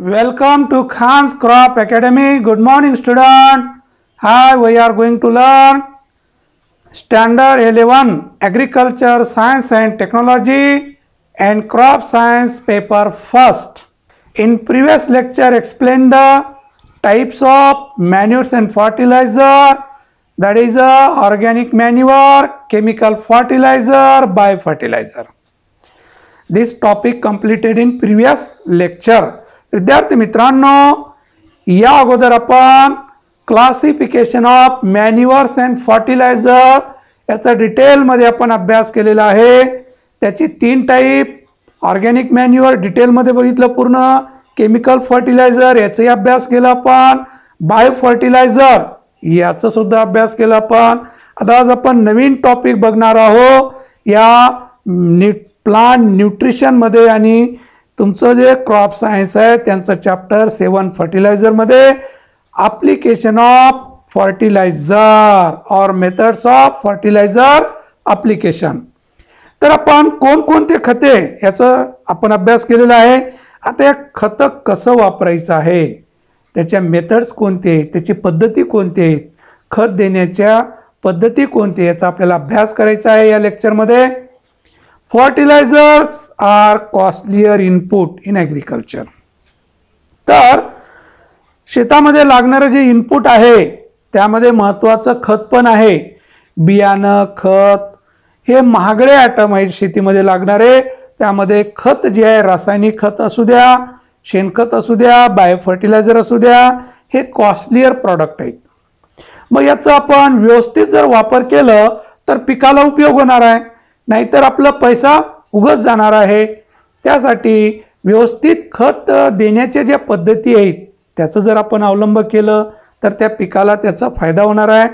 Welcome to Khan's Crop Academy. Good morning, student. Hi, we are going to learn Standard 11 Agriculture Science and Technology and Crop Science paper first. In previous lecture, explained the types of manures and fertilizer, that is organic manure, chemical fertilizer, biofertilizer. This topic completed in previous lecture. विद्यार्थी मित्रांनो, या अगोदर आपण classification of manures and fertilizer याचा डिटेलमध्ये आपण अभ्यास केलेला आहे. त्याची 3 टाईप, ऑर्गॅनिक मॅन्युअर डिटेलमध्ये बघितलं पूर्ण, केमिकल फर्टिलायझर याचाही अभ्यास केला आपण, बायो फर्टिलायझर याचा सुद्धा अभ्यास केला आपण. आता आज आपण नवीन टॉपिक बघणार आहोत या प्लांट न्यूट्रिशन मध्ये आणि तुमचं जे क्रॉप सायन्स आहे त्यांचं चॅप्टर 7 फर्टिलायझर मध्ये ॲप्लिकेशन ऑफ फर्टिलायझर और मेथड्स ऑफ फर्टिलायझर ॲप्लिकेशन. तर आपण कोणकोणते खते याचा आपण अभ्यास केलेला आहे. आता या खत कसं वापरायचं आहे, त्याच्या मेथड्स कोणते, त्याची पद्धती कोणते, खत देण्याच्या पद्धती कोणते याचा आपल्याला अभ्यास करायचा आहे या लेक्चरमध्ये. Fertilizers are costlier input in agriculture. तर शेतामध्ये लागणारं जे इनपुट आहे त्यामध्ये महत्त्वाचं खत पण आहे. बियाणं, खत हे महागडे आयटम आहेत शेतीमध्ये लागणारे. त्यामध्ये खत जे आहे, रासायनिक खत असू द्या, शेणखत असू द्या, बायो फर्टिलायझर असू द्या, हे कॉस्टलियर प्रॉडक्ट आहेत. मग याचा आपण व्यवस्थित जर वापर केलं तर पिकाला उपयोग होणार आहे, नाहीतर आपला पैसा उगाच जाणार आहे. त्यासाठी व्यवस्थित खत देण्याच्या ज्या पद्धती आहेत त्याचं जर आपण अवलंब केलं तर त्या पिकाला त्याचा फायदा होणार आहे.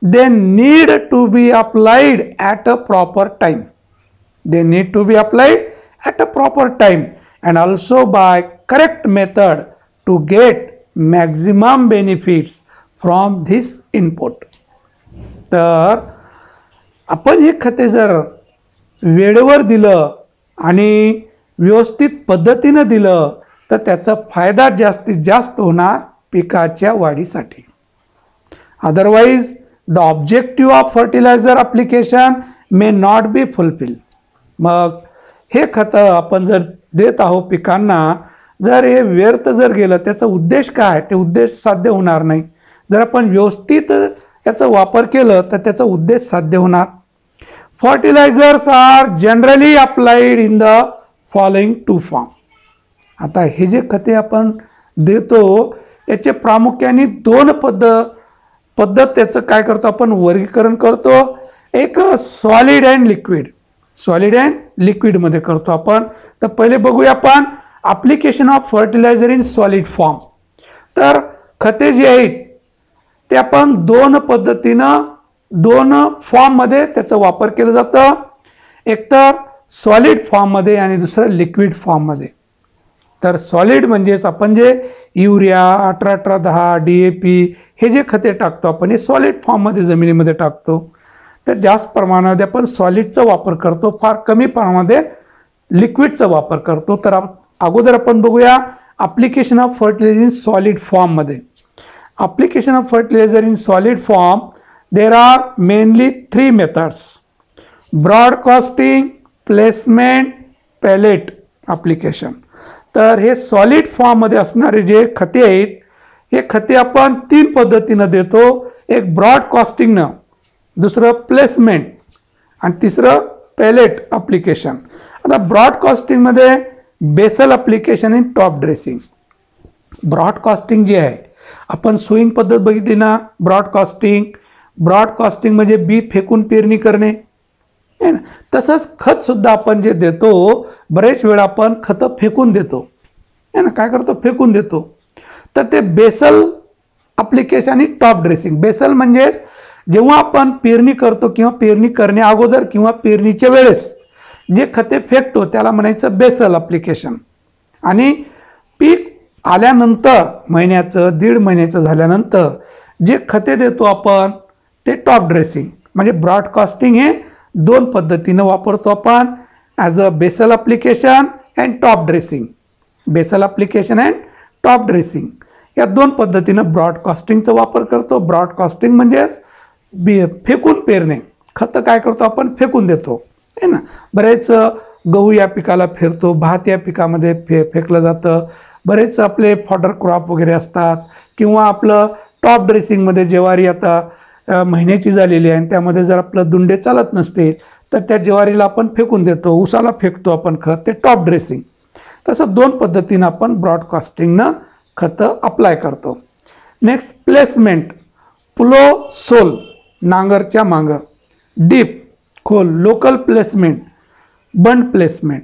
They need to be applied at a proper time. They need to be applied at a proper time and also by correct method to get maximum benefits from this input. तर आपण हे खते जर वेळेवर दिलं आणि व्यवस्थित पद्धतीनं दिलं तर त्याचा फायदा जास्तीत जास्त होणार पिकाच्या वाढीसाठी. Otherwise the objective of fertiliser application may not be fulfil. मग हे खतं आपण जर देत आहोत पिकांना, जर हे व्यर्थ जर गेलं, त्याचा उद्देश काय, ते उद्देश साध्य होणार नाही. जर आपण व्यवस्थित याचा वापर केलं तर त्याचा उद्देश साध्य होणार. Fertilizers are generally applied in the following 2 form. आता हे जे खते आपण देतो याचे प्रामुख्याने 2 पद्धत त्याचं काय करतो आपण वर्गीकरण करतो. एक solid and liquid. Solid and लिक्विडमध्ये करतो आपण. तर पहिले बघूया आपण application of fertiliser in solid form. तर खते जे आहेत ते आपण 2 पद्धतीनं 2 फॉर्ममध्ये त्याचा वापर केला जातं. एक तर सॉलिड फॉर्ममध्ये आणि दुसरं लिक्विड फॉर्ममध्ये. तर सॉलिड म्हणजेच आपण जे युरिया, 18-18-10, DAP हे जे खते टाकतो आपण हे सॉलिड फॉर्ममध्ये जमिनीमध्ये टाकतो. तर जास्त प्रमाणामध्ये आपण सॉलिडचा वापर करतो, फार कमी प्रमाणामध्ये लिक्विडचा वापर करतो. तर अगोदर आपण बघूया application of fertiliser in solid फॉर्ममध्ये. Application of fertiliser in solid form there are mainly 3 methods: broadcasting, placement, pellet application. तर हे सॉलिड फॉर्ममध्ये असणारे जे खते आहेत हे खते आपण 3 पद्धतीनं देतो. एक ब्रॉडकास्टिंगनं, दुसरं प्लेसमेंट आणि तिसरं पेलेट ॲप्लिकेशन. आता ब्रॉडकास्टिंगमध्ये basal application in top dressing. Broadcasting जे आहे आपण सोईंग पद्धत बघितली ना, ब्रॉडकास्टिंग म्हणजे बी फेकून पेरणी करणे आहे ना. तसंच खतसुद्धा आपण जे देतो, बरेच वेळा आपण खतं फेकून देतो आहे ना. काय करतो, फेकून देतो. तर ते बेसल ॲप्लिकेशन आणि टॉप ड्रेसिंग. बेसल म्हणजेच जेव्हा आपण पेरणी करतो किंवा पेरणी करण्या अगोदर किंवा पेरणीच्या वेळेस जे खते फेकतो त्याला म्हणायचं बेसल ॲप्लिकेशन. आणि पीक आल्यानंतर महिन्याचं 1.5 महिन्याचं झाल्यानंतर जे खते देतो आपण ते टॉप ड्रेसिंग. म्हणजे ब्रॉडकास्टिंग हे 2 पद्धतीनं वापरतो आपण, as a basal application and top dressing. Basal application and top dressing, या दोन पद्धतीनं ब्रॉडकास्टिंगचा वापर करतो. ब्रॉडकास्टिंग म्हणजेच फेकून पेरणे. खतं काय करतो आपण, फेकून देतो आहे ना. बरेच गहू या पिकाला फिरतो, भात या पिकामध्ये फेकलं जातं. बरेच आपले फॉडर क्रॉप वगैरे असतात, किंवा आपलं टॉप ड्रेसिंगमध्ये ज्वारी आता महिन्याची झालेली आहे आणि त्यामध्ये जर आपलं दुंडे चालत नसते तर त्या ज्वारीला आपण फेकून देतो, उसाला फेकतो आपण खत, ते टॉप ड्रेसिंग. तसं दोन पद्धतीनं आपण ब्रॉडकास्टिंगनं खतं अप्लाय करतो. Next placement. प्लो सोल, नांगरच्या मागं. डीप, खोल. Local placement. Band placement.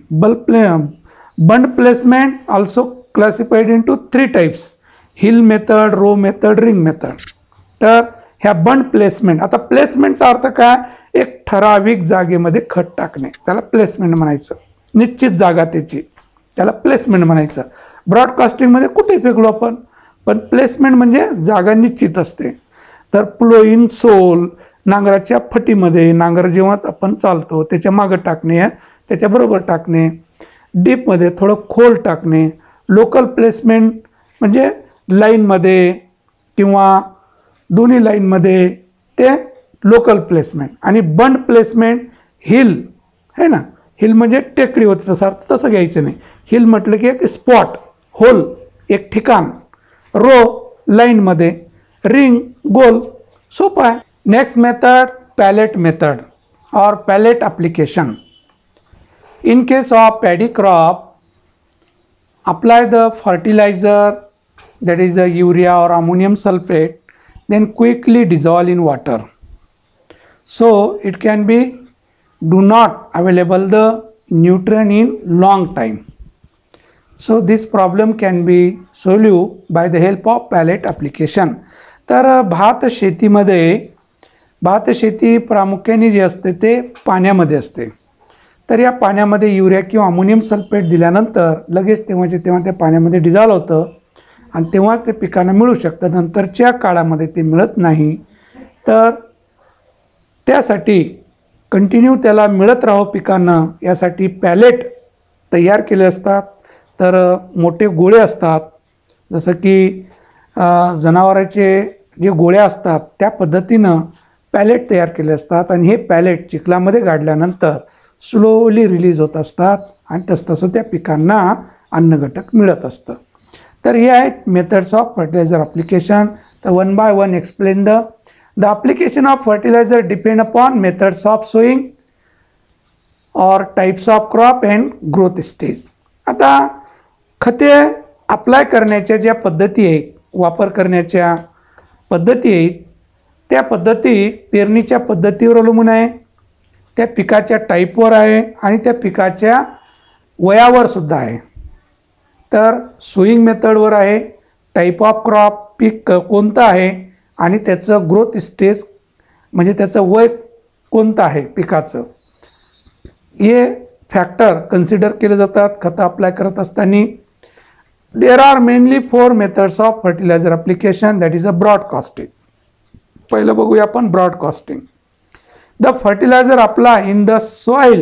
Band placement also classified into 3 types: hill method, row method, ring method. तर ह्या बंड प्लेसमेंट, आता प्लेसमेंटचा अर्थ काय, एक ठराविक जागेमध्ये खत टाकणे, त्याला प्लेसमेंट म्हणायचं. निश्चित जागा त्याची, त्याला प्लेसमेंट म्हणायचं. ब्रॉडकास्टिंगमध्ये कुठे फेकलो आपण, पण प्लेसमेंट म्हणजे जागा निश्चित असते. तर प्लोईन सोल, नांगराच्या फटीमध्ये, नांगर जेव्हा आपण चालतो त्याच्या मागं टाकणे, त्याच्याबरोबर टाकणे. डीपमध्ये थोडं खोल टाकणे. लोकल प्लेसमेंट म्हणजे लाईनमध्ये किंवा दोन्ही लाईनमध्ये, ते लोकल प्लेसमेंट. आणि बंड प्लेसमेंट हिल है ना, हिल म्हणजे टेकडी होते तसं घ्यायचं नाही. हिल म्हटलं की एक स्पॉट, होल, एक ठिकाण. रो लाईनमध्ये, रिंग गोल. सोपं आहे. Next method pellet method or pellet application. In case of paddy crop, apply the fertilizer, that is the urea or ammonium sulfate, then quickly dissolve in water. So it can be do not available the nutrient in long time. So this problem can be solved by the help of pellet application. तर भात शेती प्रामुख्याने जे असते ते पाण्यामध्ये असते. तर या पाण्यामध्ये युरिया किंवा अमोनियम सल्फेट दिल्यानंतर लगेच तेव्हाच्या तेव्हा त्या पाण्यामध्ये डिझॉल्व होतं आणि तेव्हाच ते पिकांना मिळू शकतं. नंतरच्या काळामध्ये ते मिळत नाही. तर त्यासाठी कंटिन्यू त्याला मिळत राहो पिकांना, यासाठी पॅलेट तयार केले असतात. तर मोठे गोळे असतात, जसं की जनावराचे जे गोळ्या असतात त्या पद्धतीनं पॅलेट तयार केले असतात. आणि हे पॅलेट चिखलामध्ये गाडल्यानंतर स्लोली रिलीज होत असतात आणि तसतसं त्या पिकांना अन्नघटक मिळत असतं. तर हे आहेत मेथड्स ऑफ फर्टिलायझर ॲप्लिकेशन. तर one by one explain the application of fertiliser depend upon methods of sowing और types of crop and growth stage. आता खते अप्लाय करण्याच्या ज्या पद्धती आहेत, वापर करण्याच्या पद्धती आहेत, त्या पद्धती पेरणीच्या पद्धतीवर अवलंबून आहे, त्या पिकाच्या टाईपवर आहे आणि त्या पिकाच्या वयावर सुद्धा आहे. तर सोईंग मेथडवर आहे, टाईप ऑफ क्रॉप, पीक कोणतं आहे आणि त्याचं ग्रोथ स्टेज म्हणजे त्याचं वय कोणतं आहे पिकाचं, हे फॅक्टर कन्सिडर केले जातात खतं अप्लाय करत असताना. There are mainly 4 methods of fertiliser application, that is a broadcasting. पहिलं बघूया आपण broadcasting. The fertilizer apply in the soil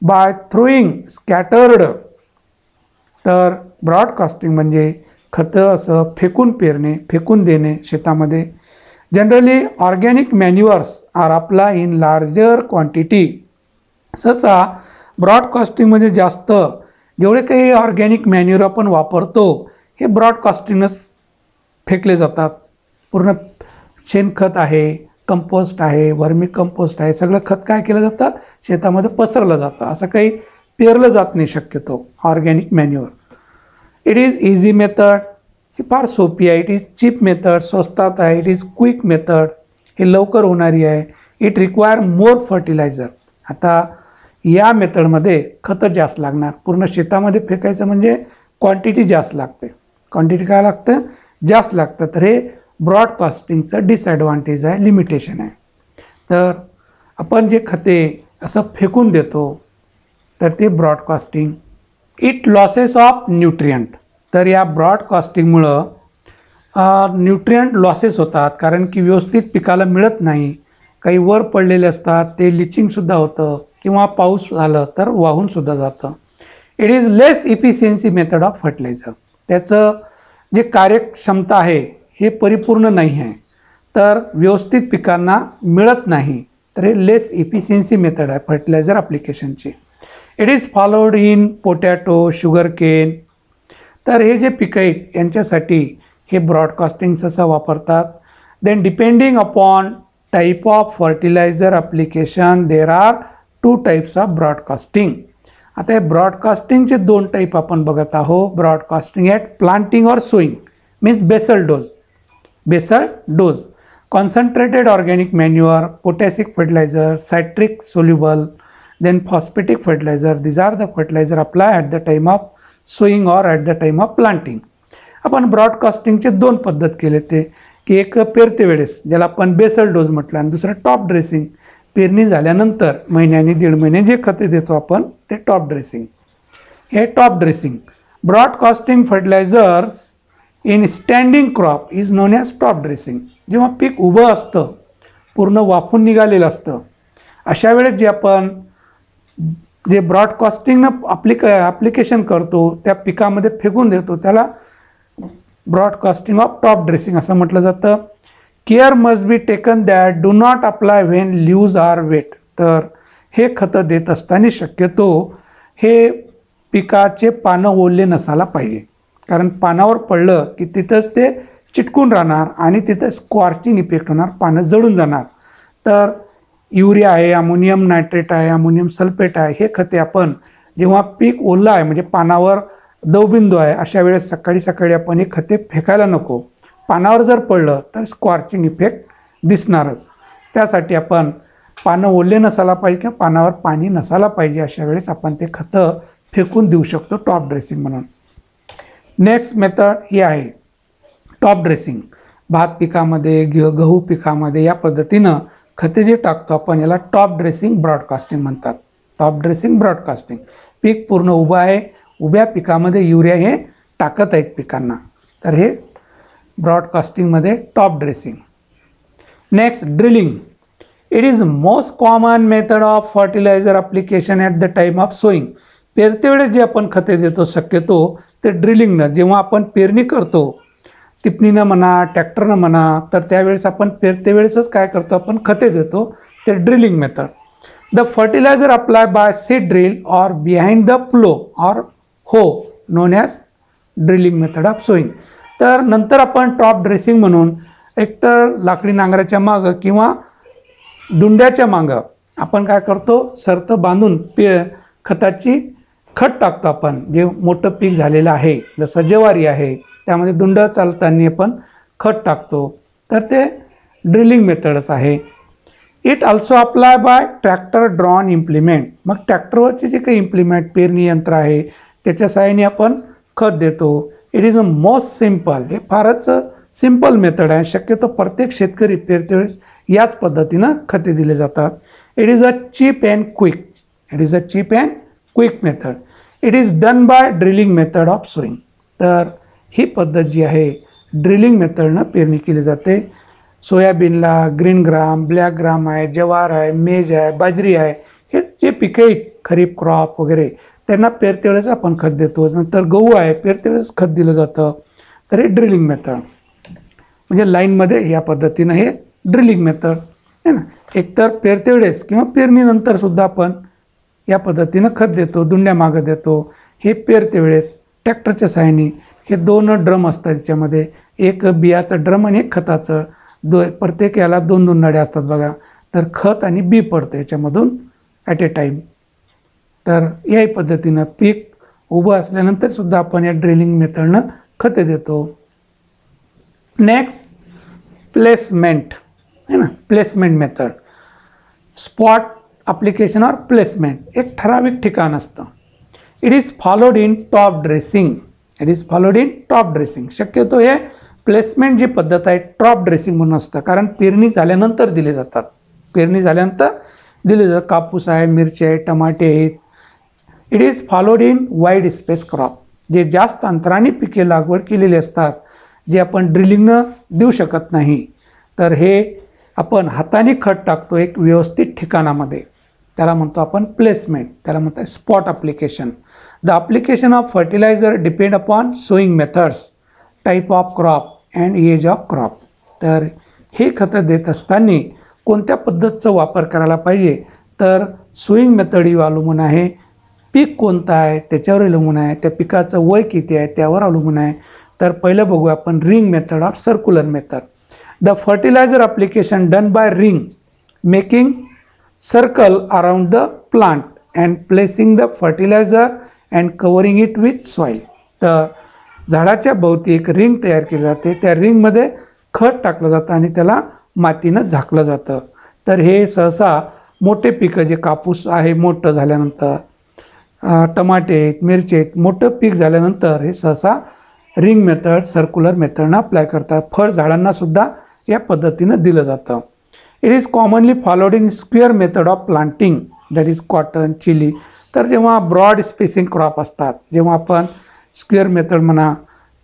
by throwing scattered. तर ब्रॉडकास्टिंग म्हणजे खतं असं फेकून पेरणे, फेकून देणे शेतामध्ये. Generally organic manures are apply in larger quantity. सहसा ब्रॉडकास्टिंग म्हणजे जास्त जेवढे काही ऑर्गॅनिक मॅन्युअर आपण वापरतो हे ब्रॉडकास्टिंगच फेकले जातात. पूर्ण शेणखत आहे, कंपोस्ट आहे, वर्मी कंपोस्ट आहे, सगळं खत काय केलं जातं, शेतामध्ये पसरलं जातं. असं काही पेरलं जात नाही शक्यतो organic manure. It is easy method, ही फार सोपी आहे. इट इज चीप मेथड, स्वस्तात आहे. इट इज क्विक मेथड, हे लवकर होणारी आहे. It require more fertilizer. आता या मेथडमध्ये खतं जास्त लागणार. पूर्ण शेतामध्ये फेकायचं म्हणजे क्वांटिटी जास्त लागते. क्वांटिटी काय लागतं, जास्त लागतं. तर हे ब्रॉडकास्टिंगचं डिसॲडव्हान्टेज आहे, लिमिटेशन आहे. तर आपण जे खते असं फेकून देतो तर ते broadcasting. It losses of nutrient. तर या ब्रॉडकास्टिंगमुळं न्यूट्रियंट लॉसेस होतात, कारण की व्यवस्थित पिकाला मिळत नाही. काही वर पडलेले असतात, ते लिचिंगसुद्धा होतं किंवा पाऊस झालं तर वाहूनसुद्धा जातं. It is less efficiency method of fertilizer. त्याचं जे कार्यक्षमता आहे हे परिपूर्ण नाही आहे, तर व्यवस्थित पिकांना मिळत नाही, तर हे लेस इफिशियन्सी मेथड आहे फर्टिलायझर ॲप्लिकेशनची. It is followed in potato, sugarcane. तर हे जे पिकं आहेत यांच्यासाठी हे ब्रॉडकास्टिंग सहसा वापरतात. Then depending upon type of fertiliser application there are 2 types of broadcasting. आता हे ब्रॉडकास्टिंगचे 2 टाईप आपण बघत आहोत. Broadcasting at planting or sowing means basal dose. Basal dose concentrated organic manure, potassic fertilizer, citric soluble, then phosphatic fertilizer. These are the fertilizer applied at the time of sowing or at the time of planting. आपण ब्रॉडकास्टिंगचे 2 पद्धत केले ते की एक पेरते वेळेस ज्याला आपण बेसल डोज म्हटलं आणि दुसरं टॉप ड्रेसिंग. पेरणी झाल्यानंतर महिन्यानी 1.5 महिने जे खते देतो आपण ते टॉप ड्रेसिंग. हे top dressing. Broadcasting fertilizers in standing crop is known as top dressing. जेव्हा पीक उभं असतं, पूर्ण वाफून निघालेलं असतं, अशा वेळेस जे आपण जे ब्रॉडकास्टिंगनं ॲप्लिकेशन करतो त्या पिकामध्ये फेकून देतो त्याला ब्रॉडकास्टिंग ऑफ टॉप ड्रेसिंग असं म्हटलं जातं. Care must be taken that do not apply when leaves are wet. तर हे खतं देत असताना शक्यतो हे पिकाचे पानं ओले नसायला पाहिजे, कारण पानावर पडलं की तिथंच ते चिटकून राहणार आणि तिथं स्कॉर्चिंग इफेक्ट होणार, पानं जळून जाणार. तर युरिया आहे, अमोनियम नायट्रेट आहे, अमोनियम सल्फेट आहे, हे खते आपण जेव्हा पीक ओलं आहे म्हणजे पानावर दवबिंदू आहे अशा वेळेस सकाळी सकाळी आपण हे खते फेकायला नको. पानावर जर पडलं तर स्कॉर्चिंग इफेक्ट दिसणारच. त्यासाठी आपण पानं ओले नसायला पाहिजे किंवा पानावर पाणी नसायला पाहिजे अशा वेळेस आपण ते खतं फेकून देऊ शकतो टॉप ड्रेसिंग म्हणून. नेक्स्ट मेथड ही आहे टॉप ड्रेसिंग. भात पिकामध्ये गहू पिकामध्ये या पद्धतीनं खते जे टाकतो आपण याला टॉप ड्रेसिंग ब्रॉडकास्टिंग म्हणतात. Top dressing broadcasting. पीक पूर्ण उभं आहे, उभ्या पिकामध्ये युरिया हे टाकत आहेत पिकांना, तर हे ब्रॉडकास्टिंगमध्ये top dressing. Next drilling. It is most common method of fertiliser application at the time of sowing. पेरते वेळेस जे आपण खते देतो शक्यतो ते ड्रिलिंगनं, जेव्हा आपण पेरणी करतो टिपणीनं म्हणा ट्रॅक्टरनं म्हणा, तर त्यावेळेस आपण पेरते वेळेसच काय करतो आपण खते देतो, ते drilling method. The fertilizer apply by seed drill or behind the plough or हो known as drilling method of sowing. तर नंतर आपण टॉप ड्रेसिंग म्हणून एकतर लाकडी नांगराच्या मागं किंवा दुंड्याच्या मागं आपण काय करतो सरतं बांधून खताची खत टाकतो. आपण जे मोठं पीक झालेलं आहे जसं ज्वारी आहे त्यामध्ये दुंड चालताना आपण खत टाकतो, तर ते ड्रिलिंग मेथडच आहे. It also apply by tractor drawn implement. मग ट्रॅक्टरवरचे जे काही इम्प्लिमेंट पेरणी यंत्र आहे त्याच्या सहाय्याने आपण खत देतो. It is a most simple. हे फारच सिम्पल मेथड आहे. शक्यतो प्रत्येक शेतकरी पेरते वेळेस याच पद्धतीनं खते दिले जातात. It is a cheap and quick. It is a cheap and quick method. It is done by drilling method of sowing. तर ही पद्धत जी आहे ड्रिलिंग मेथडनं पेरणी केली जाते. सोयाबीनला ग्रीन ग्राम, ब्लॅक ग्राम आहे, जवार आहे, मेज आहे, बाजरी आहे, हे जे पिके आहेत खरीप क्रॉप वगैरे त्यांना पेरते वेळेस आपण खत देतो. नंतर गहू आहे पेरते वेळेस खत दिलं जातं. तर हे ड्रिलिंग मेथड म्हणजे लाईनमध्ये या पद्धतीनं हे ड्रिलिंग मेथड आहे ना. एकतर पेरते वेळेस किंवा पेरणीनंतरसुद्धा आपण या पद्धतीनं खत देतो, दुंड्या मागं देतो. हे पेरते वेळेस ट्रॅक्टरच्या सहाय्याने हे 2 ड्रम असतात त्याच्यामध्ये, एक बियाचं ड्रम आणि एक खताचं. प्रत्येक याला 2-2 नळ्या असतात बघा. तर खत आणि बी पडतं याच्यामधून ॲट ए टाईम. तर याही पद्धतीनं पीक उभं असल्यानंतरसुद्धा आपण या ड्रिलिंग मेथडनं खते देतो. नेक्स्ट प्लेसमेंट है ना. Placement method. स्पॉट ॲप्लिकेशन और प्लेसमेंट. एक ठराविक ठिकाण असतं. It is followed in top dressing. It is followed in top dressing. शक्यतो हे प्लेसमेंट जी पद्धत आहे टॉप ड्रेसिंग म्हणून असतं, कारण पेरणी झाल्यानंतर दिले जातात. पेरणी झाल्यानंतर दिले जातात. कापूस आहे, मिरची आहे, टमाटे आहेत. It is followed in wide space crop. जे जास्त अंतराने पिके लागवड केलेली असतात जे आपण ड्रिलिंगनं देऊ शकत नाही, तर हे आपण हाताने खत टाकतो एक व्यवस्थित ठिकाणामध्ये, त्याला म्हणतो आपण प्लेसमेंट. त्याला म्हणतात spot application. The application of fertiliser depend upon sowing methods. Type of crop and age of crop. तर हे खतं देत असताना कोणत्या पद्धतीचा वापर करायला पाहिजे, तर सोईंग मेथड ही अवलंबून आहे, पीक कोणतं आहे त्याच्यावर अवलंबून आहे, त्या पिकाचं वय किती आहे त्यावर अवलंबून आहे. तर पहिलं बघू आपण ring method or circular method. The fertilizer application done by ring making circle around the plant and placing the fertilizer and covering it with soil. तर झाडाच्या भोवती एक रिंग तयार केली जाते, त्या रिंगमध्ये खत टाकलं जातं आणि त्याला मातीनं झाकलं जातं. तर हे सहसा मोठे पिकं जे कापूस आहे मोठं झाल्यानंतर, टमाटे आहेत, मिरची आहेत, मोठं पीक झाल्यानंतर हे सहसा रिंग मेथड सर्क्युलर मेथडनं अप्लाय करतात. फळ झाडांनासुद्धा या पद्धतीनं दिलं जातं. It is commonly followed in square method of planting, that is cotton, chilli. तर जेव्हा ब्रॉड स्पेसिंग क्रॉप असतात, जेव्हा आपण स्क्वेअर मेथड म्हणा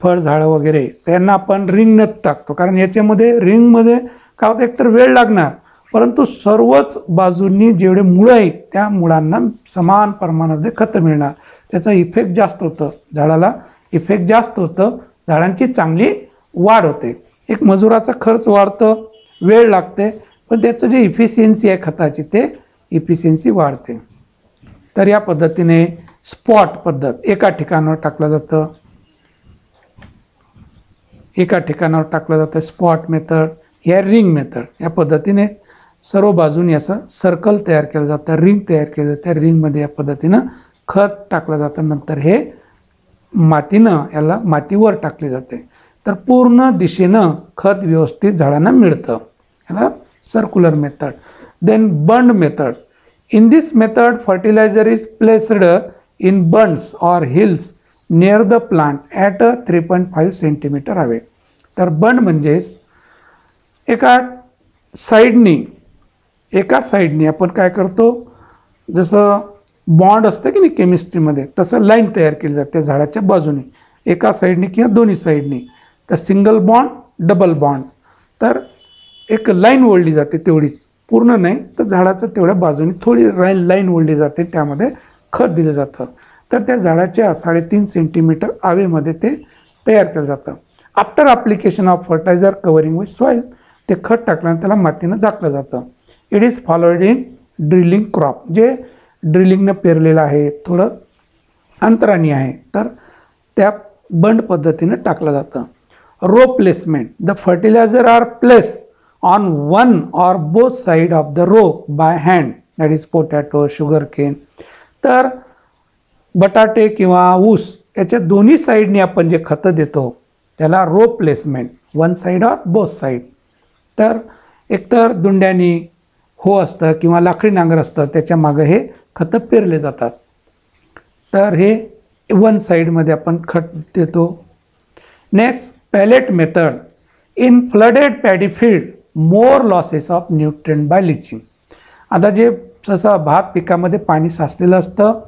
फळ झाडं वगैरे त्यांना आपण रिंगनं टाकतो, कारण याच्यामध्ये रिंगमध्ये काय होतं, एकतर वेळ लागणार, परंतु सर्वच बाजूंनी जेवढे मुळं आहेत त्या मुळांना समान प्रमाणामध्ये खतं मिळणार, त्याचा इफेक्ट जास्त होतं, झाडाला इफेक्ट जास्त होतं, झाडांची चांगली वाढ होते. एक मजुराचा खर्च वाढतं, वेळ लागते, पण त्याचं जे इफिशियन्सी आहे खताची ते इफिशियन्सी वाढते. तर या पद्धतीने स्पॉट पद्धत एका ठिकाणावर टाकलं जातं, एका ठिकाणावर टाकलं जातं स्पॉट मेथड या रिंग मेथड. या पद्धतीने सर्व बाजूनी असं सर्कल तयार केलं जातं, रिंग तयार केलं जातं, त्या रिंगमध्ये या पद्धतीनं खत टाकलं जातं. नंतर हे मातीनं याला मातीवर टाकले जाते, तर पूर्ण दिशेनं खत व्यवस्थित झाडांना मिळतं. याला circular method. Then bund method. In this method fertilizer is placed in bunds or hills near the plant at 3.5 centimetre away. तर बंड म्हणजेच एका साईडनी आपण काय करतो, जसं बॉन्ड असतं की नाही केमिस्ट्रीमध्ये, तसं लाईन तयार केली जाते झाडाच्या बाजूने, एका साईडनी किंवा दोन्ही साईडनी. तर सिंगल बॉन्ड, डबल बॉन्ड, तर एक लाईन ओढली जाते, तेवढीच पूर्ण नाही तर झाडाचं तेवढ्या बाजूने थोडी लाईन ओढली जाते, त्यामध्ये खत दिलं जातं. तर त्या झाडाच्या 3.5 सेंटीमीटर आवेमध्ये ते तयार केलं जातं. After application of fertilizer covering with soil, ते खत टाकल्यानंतर त्याला मातीनं झाकलं जातं. It is followed in drilling crop, जे ड्रिलिंगनं पेरलेलं आहे, थोडं अंतराने आहे, तर त्या बंड पद्धतीनं टाकलं जातं. Row placement. The fertilizer are place on one or both side of the row by hand, that is potato, sugarcane. तर बटाटे किंवा ऊस याच्या दोन्ही साईडने आपण जे खतं देतो त्याला row placement, one side or both side. तर एकतर दुंड्यानी हो असतं किंवा लाकडी नांगर असतं, त्याच्या मागं हे खतं पेरले जातात. तर हे वन साईडमध्ये आपण खत देतो. Next pellet method. In flooded paddy field more losses of nutrient by leaching. आता जे जसं भात पिकामध्ये पाणी साचलेलं असतं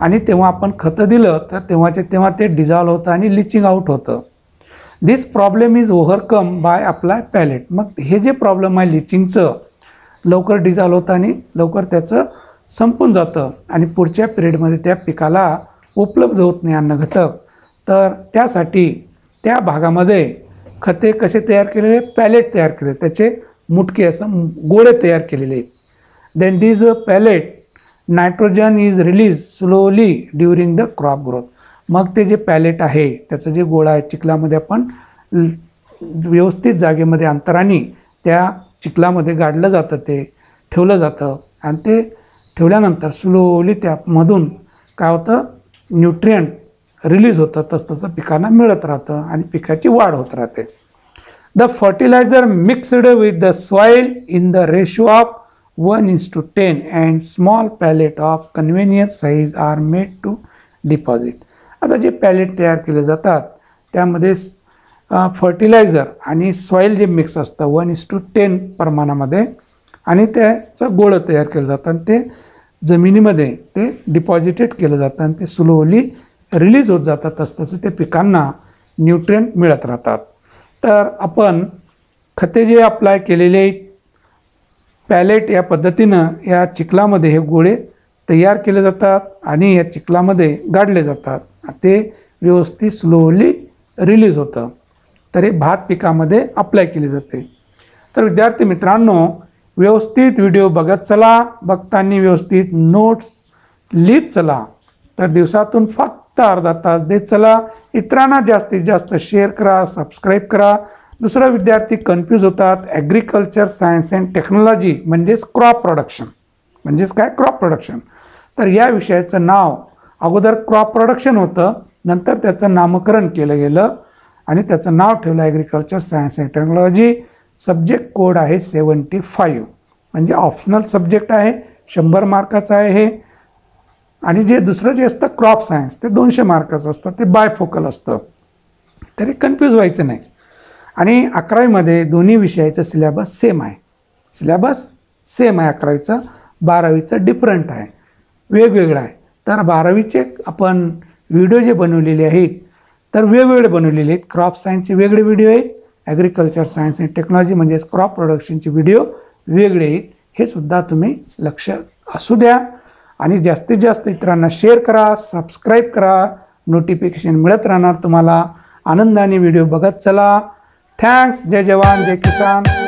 आणि तेव्हा आपण खतं दिलं तर तेव्हा ते डिझॉल्व होतं आणि लिचिंग आउट होतं. This problem is overcome by apply pellet. मग हे जे प्रॉब्लेम आहे लिचिंगचं, लवकर डिझॉल्व होतं आणि लवकर त्याचं संपून जातं आणि पुढच्या पिरियडमध्ये त्या पिकाला उपलब्ध होत नाही अन्न घटक. तर त्यासाठी त्या भागामध्ये खते कसे तयार केलेले, पॅलेट तयार केले, त्याचे मुटके असं गोळे तयार केलेले आहेत. Then this pellet nitrogen is release slowly during the crop growth. मग ते जे पॅलेट आहे त्याचं जे गोळा आहे चिखलामध्ये आपण व्यवस्थित जागेमध्ये अंतराने त्या चिखलामध्ये गाडलं जातं, ते ठेवलं जातं आणि ते ठेवल्यानंतर स्लोली त्यामधून काय होतं, न्यूट्रिएंट रिलीज होतं, तसं पिकांना मिळत राहतं आणि पिकाची वाढ होत राहते. The fertilizer mixed with the soil in the ratio of 1:10 and small pellet of convenient size are made to deposit. आता जे पॅलेट तयार केले जातात त्यामध्ये फर्टिलायझर आणि सॉईल जे मिक्स असतं 1:10 प्रमाणामध्ये आणि त्याचं गोळं तयार केलं जातं आणि ते जमिनीमध्ये ते डिपॉझिटेड केलं जातं आणि ते स्लोली रिलीज होत जातात, तसं ते पिकांना न्यूट्रिएंट मिळत राहतात. तर आपण खते जे अप्लाय केलेले पॅलेट या पद्धतीनं या चिखलामध्ये हे गोळे तयार केले जातात आणि या चिखलामध्ये गाडले जातात, ते व्यवस्थित स्लोली रिलीज होतं. तर हे भात पिकामध्ये अप्लाय केली जाते. तर विद्यार्थी मित्रांनो, व्यवस्थित व्हिडिओ बघत चला, बघताना व्यवस्थित नोट्स लिहित चला. तर दिवसातून फक्त अर्धा तास देत चला. इतरांना जास्तीत जास्त शेअर करा, सबस्क्राईब करा. दुसरा विद्यार्थी कन्फ्यूज होतात. ॲग्रिकल्चर सायन्स अँड टेक्नॉलॉजी म्हणजेच क्रॉप प्रोडक्शन, म्हणजेच काय क्रॉप प्रोडक्शन. तर या विषयाचं नाव अगोदर क्रॉप प्रोडक्शन होतं, नंतर त्याचं नामकरण केलं गेलं आणि त्याचं नाव ठेवलं agriculture science and technology. Subject code आहे 75, म्हणजे ऑप्शनल सब्जेक्ट आहे, 100 मार्काचं आहे हे. आणि जे दुसरं जे असतं क्रॉप सायन्स ते 200 मार्काचं असतं, ते बायफोकल असतं. तरी कन्फ्यूज व्हायचं नाही. आणि 11वीमध्ये दोन्ही विषयाचं सिलेबस सेम आहे. सिलेबस सेम आहे 11वीचं, 12वीचं डिफरंट आहे, वेगवेगळं आहे. तर 12वीचे आपण व्हिडिओ जे बनवलेले आहेत तर वेगवेगळे बनवलेले आहेत. क्रॉप सायन्सचे वेगळे व्हिडिओ आहेत, ॲग्रिकल्चर सायन्स अँड टेक्नॉलॉजी म्हणजेच क्रॉप प्रोडक्शनचे व्हिडिओ वेगळे आहेत. हे सुद्धा तुम्ही लक्ष असू द्या. आणि जास्तीत जास्त इतरांना शेअर करा, सबस्क्राईब करा. नोटिफिकेशन मिळत राहणार तुम्हाला. आनंदाने व्हिडिओ बघत चला. थँक्स. जय जवान जय किसान.